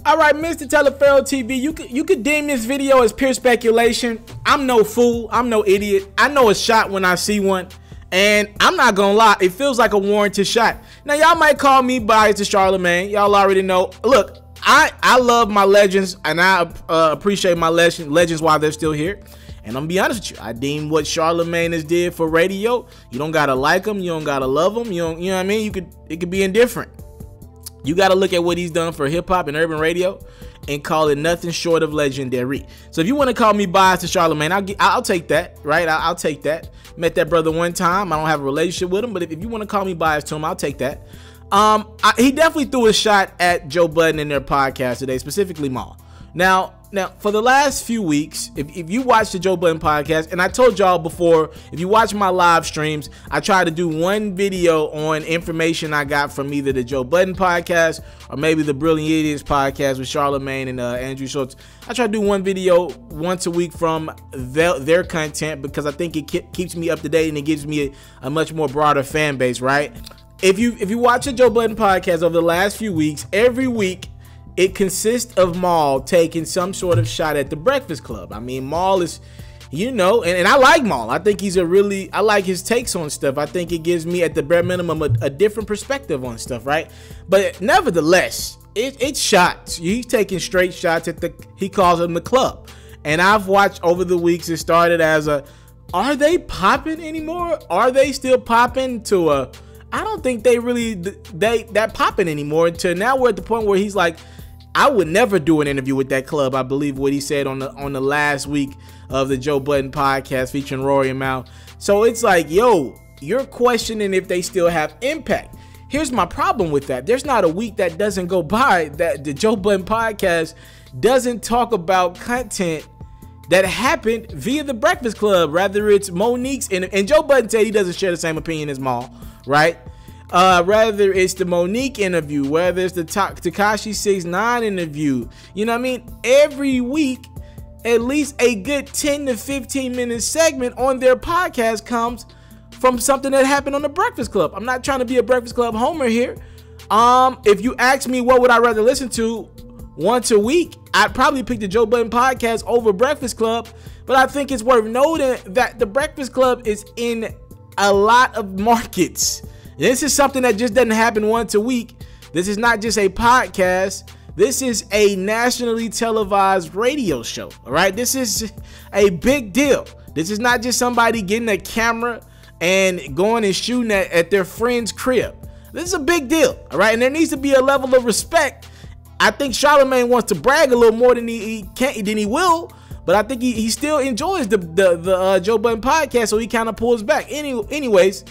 All right, Mr. Taliaferro TV, you could deem this video as pure speculation. I'm no fool. I'm no idiot. I know a shot when I see one. And I'm not gonna lie, it feels like a warranted shot. Now, y'all might call me biased to Charlamagne. Y'all already know. Look, I love my legends, and I appreciate my legends while they're still here. And I'm gonna be honest with you, I deem what Charlamagne has did for radio. You don't gotta like him, you don't gotta love him, you know what I mean? It could be indifferent. You gotta look at what he's done for hip hop and urban radio and call it nothing short of legendary. So if you want to call me biased to Charlamagne, I'll take that, right? I'll take that. Met that brother one time. I don't have a relationship with him, but if you want to call me biased to him, I'll take that. He definitely threw a shot at Joe Budden in their podcast today, specifically Maul. Now, for the last few weeks, if you watch the Joe Budden podcast, and I told y'all before, if you watch my live streams, I try to do one video on information I got from either the Joe Budden podcast or maybe the Brilliant Idiots podcast with Charlamagne and Andrew Schultz. I try to do one video once a week from their content because I think it keeps me up to date and it gives me a much more broader fan base, right? If you watch the Joe Budden podcast over the last few weeks, every week, it consists of Maul taking some sort of shot at the Breakfast Club. I mean, Maul is, you know, and I like Maul. I think he's I like his takes on stuff. I think it gives me, at the bare minimum, a different perspective on stuff, right? But nevertheless, it's shots. He's taking straight shots at he calls them the club. And I've watched over the weeks, it started as are they popping anymore? Are they still popping to I don't think they really, that popping anymore until now we're at the point where he's like, I would never do an interview with that club. I believe what he said on the last week of the Joe Budden podcast featuring Rory and Mal. So it's like, yo, you're questioning if they still have impact. Here's my problem with that. There's not a week that doesn't go by that the Joe Budden podcast doesn't talk about content that happened via the Breakfast Club. Rather it's Monique's, and Joe Budden said he doesn't share the same opinion as Maul, right? Rather it's the Monique interview, whether it's the Tekashi 6ix9ine interview, you know what I mean? Every week, at least a good 10 to 15 minute segment on their podcast comes from something that happened on the Breakfast Club. I'm not trying to be a Breakfast Club homer here. If you ask me what would I rather listen to once a week, I'd probably pick the Joe Budden podcast over Breakfast Club, but I think it's worth noting that the Breakfast Club is in a lot of markets. This is something that just doesn't happen once a week. This is not just a podcast. This is a nationally televised radio show. All right. This is a big deal. This is not just somebody getting a camera and going and shooting at their friend's crib. This is a big deal. All right. And there needs to be a level of respect. I think Charlamagne wants to brag a little more than he will. But I think he still enjoys the Joe Budden podcast. So he kind of pulls back. Anyways.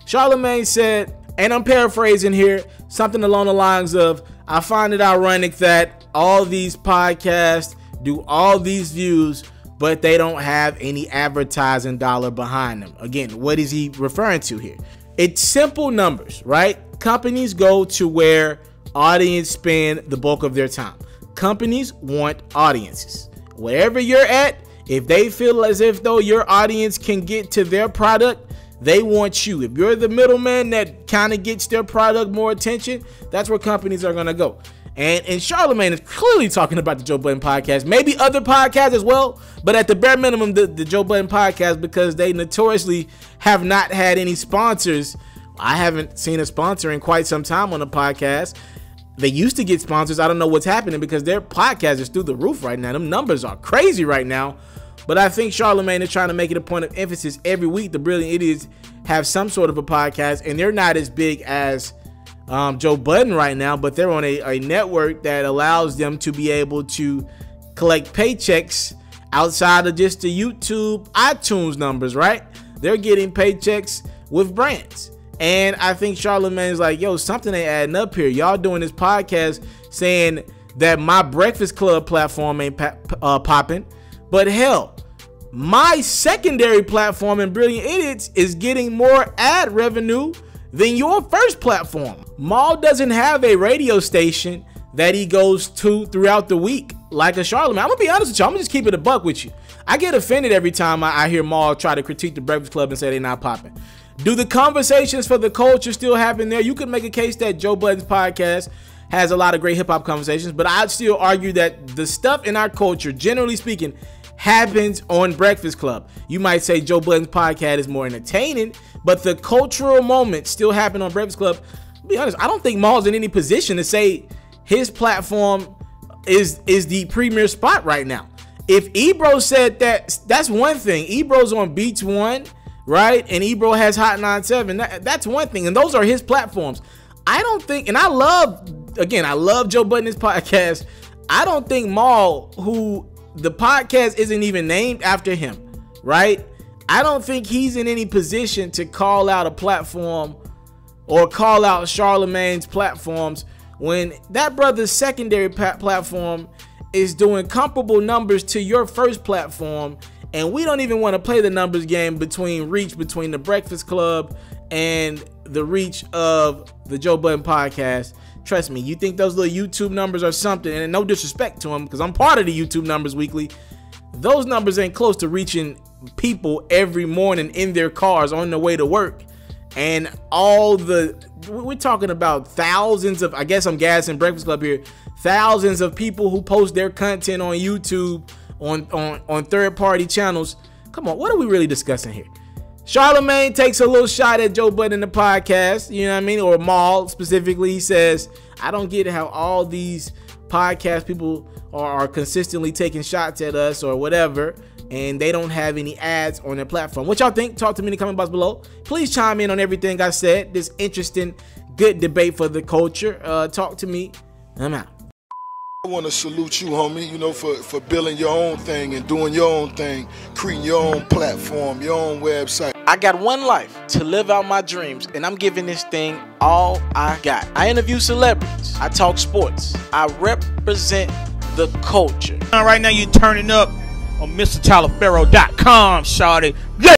Charlamagne said, and I'm paraphrasing here, something along the lines of, I find it ironic that all these podcasts do all these views, but they don't have any advertising dollar behind them. Again, what is he referring to here? It's simple numbers, right? Companies go to where audience spend the bulk of their time. Companies want audiences. Wherever you're at, if they feel as if though your audience can get to their product, they want you. If you're the middleman that kind of gets their product more attention, that's where companies are going to go. And Charlamagne is clearly talking about the Joe Budden podcast, maybe other podcasts as well, but at the bare minimum, the Joe Budden podcast, because they notoriously have not had any sponsors. I haven't seen a sponsor in quite some time on the podcast. They used to get sponsors. I don't know what's happening because their podcast is through the roof right now. Them numbers are crazy right now. But I think Charlamagne is trying to make it a point of emphasis every week. The Brilliant Idiots have some sort of a podcast, and they're not as big as Joe Budden right now, but they're on a network that allows them to be able to collect paychecks outside of just the YouTube, iTunes numbers, right? They're getting paychecks with brands. And I think Charlamagne is like, yo, something ain't adding up here. Y'all doing this podcast saying that my Breakfast Club platform ain't popping. But hell, my secondary platform in Brilliant Idiots is getting more ad revenue than your first platform. Maul doesn't have a radio station that he goes to throughout the week like a Charlamagne. I'm gonna be honest with you. I'm gonna just keep it a buck with you. I get offended every time I hear Maul try to critique the Breakfast Club and say they're not popping. Do the conversations for the culture still happen there? You could make a case that Joe Budden's podcast has a lot of great hip-hop conversations, but I'd still argue that the stuff in our culture, generally speaking, happens on Breakfast Club. You might say Joe Budden's podcast is more entertaining, but the cultural moments still happen on Breakfast Club. To be honest, I don't think Maul's in any position to say his platform is the premier spot right now. If Ebro said that, that's one thing. Ebro's on Beats One, right? And Ebro has Hot 97. That's one thing. And those are his platforms. I don't think, and I love Joe Budden's podcast. I don't think Maul, who the podcast isn't even named after him, right? I don't think he's in any position to call out a platform or call out Charlamagne's platforms when that brother's secondary platform is doing comparable numbers to your first platform, and we don't even want to play the numbers game between the Breakfast Club and the reach of the Joe Budden podcast. Trust me, you think those little YouTube numbers are something, and no disrespect to them, because I'm part of the YouTube Numbers Weekly, those numbers ain't close to reaching people every morning in their cars on their way to work. And we're talking about thousands of, I guess I'm gassing Breakfast Club here, thousands of people who post their content on YouTube, on third-party channels. Come on, what are we really discussing here? Charlamagne takes a little shot at Joe Budden in the podcast, you know what I mean? Or Maul specifically. He says, I don't get how all these podcast people are consistently taking shots at us or whatever, and they don't have any ads on their platform. What y'all think? Talk to me in the comment box below. Please chime in on everything I said. This interesting, good debate for the culture. Talk to me. I'm out. I want to salute you, homie, you know, for building your own thing and doing your own thing, creating your own platform, your own website. I got one life to live out my dreams, and I'm giving this thing all I got. I interview celebrities. I talk sports. I represent the culture. Right now you're turning up on MrTaliaferro.com, shawty.